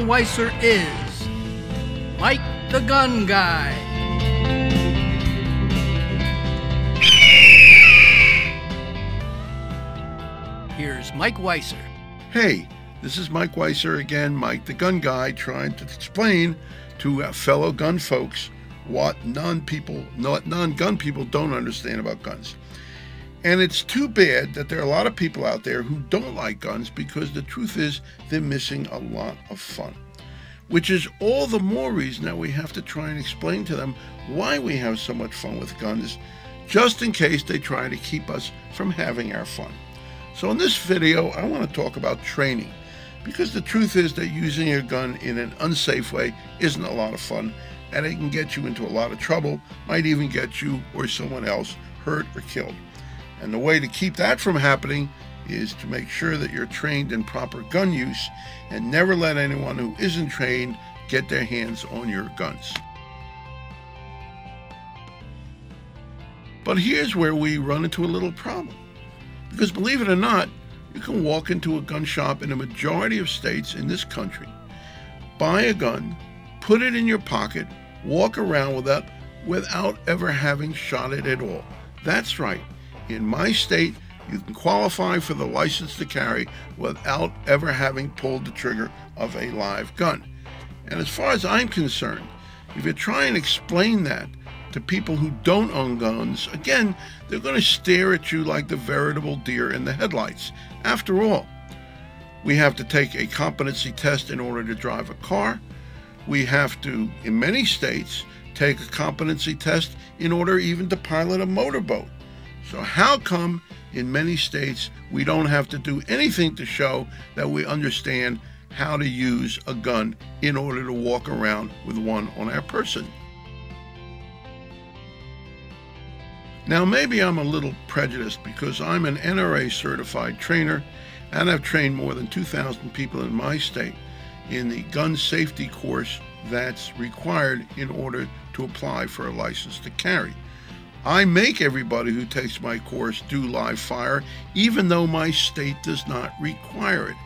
Weiser is Mike the Gun Guy. Here's Mike Weiser. Hey, this is Mike Weiser again, Mike the Gun Guy, trying to explain to fellow gun folks what non-gun people don't understand about guns. And it's too bad that there are a lot of people out there who don't like guns, because the truth is they're missing a lot of fun. Which is all the more reason that we have to try and explain to them why we have so much fun with guns, just in case they try to keep us from having our fun. So in this video, I want to talk about training, because the truth is that using a gun in an unsafe way isn't a lot of fun, and it can get you into a lot of trouble, might even get you or someone else hurt or killed. And the way to keep that from happening is to make sure that you're trained in proper gun use and never let anyone who isn't trained get their hands on your guns. But here's where we run into a little problem. Because believe it or not, you can walk into a gun shop in a majority of states in this country, buy a gun, put it in your pocket, walk around without ever having shot it at all. That's right. In my state, you can qualify for the license to carry without ever having pulled the trigger of a live gun. And as far as I'm concerned, if you try and explain that to people who don't own guns, again, they're going to stare at you like the veritable deer in the headlights. After all, we have to take a competency test in order to drive a car. We have to, in many states, take a competency test in order even to pilot a motorboat. So how come in many states we don't have to do anything to show that we understand how to use a gun in order to walk around with one on our person? Now, maybe I'm a little prejudiced because I'm an NRA certified trainer, and I've trained more than 2,000 people in my state in the gun safety course that's required in order to apply for a license to carry. I make everybody who takes my course do live fire, even though my state does not require it.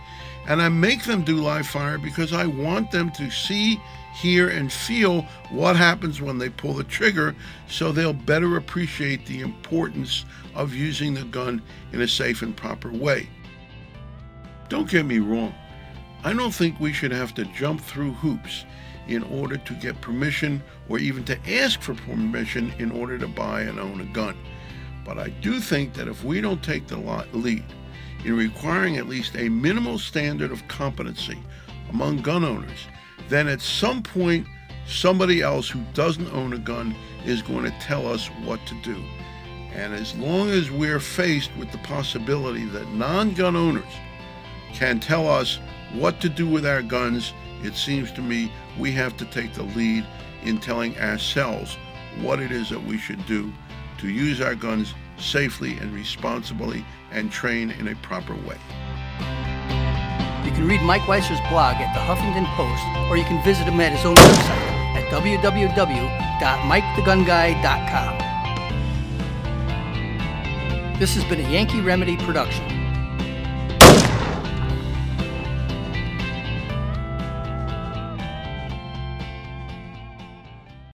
And I make them do live fire because I want them to see, hear, and feel what happens when they pull the trigger, so they'll better appreciate the importance of using the gun in a safe and proper way. Don't get me wrong. I don't think we should have to jump through hoops in order to get permission, or even to ask for permission in order to buy and own a gun. But I do think that if we don't take the lead in requiring at least a minimal standard of competency among gun owners, then at some point somebody else who doesn't own a gun is going to tell us what to do. And as long as we're faced with the possibility that non-gun owners can tell us what to do with our guns, it seems to me we have to take the lead in telling ourselves what it is that we should do to use our guns safely and responsibly and train in a proper way. You can read Mike Weiser's blog at the Huffington Post, or you can visit him at his own website at www.mikethegunguy.com. This has been a Yankee Remedy production.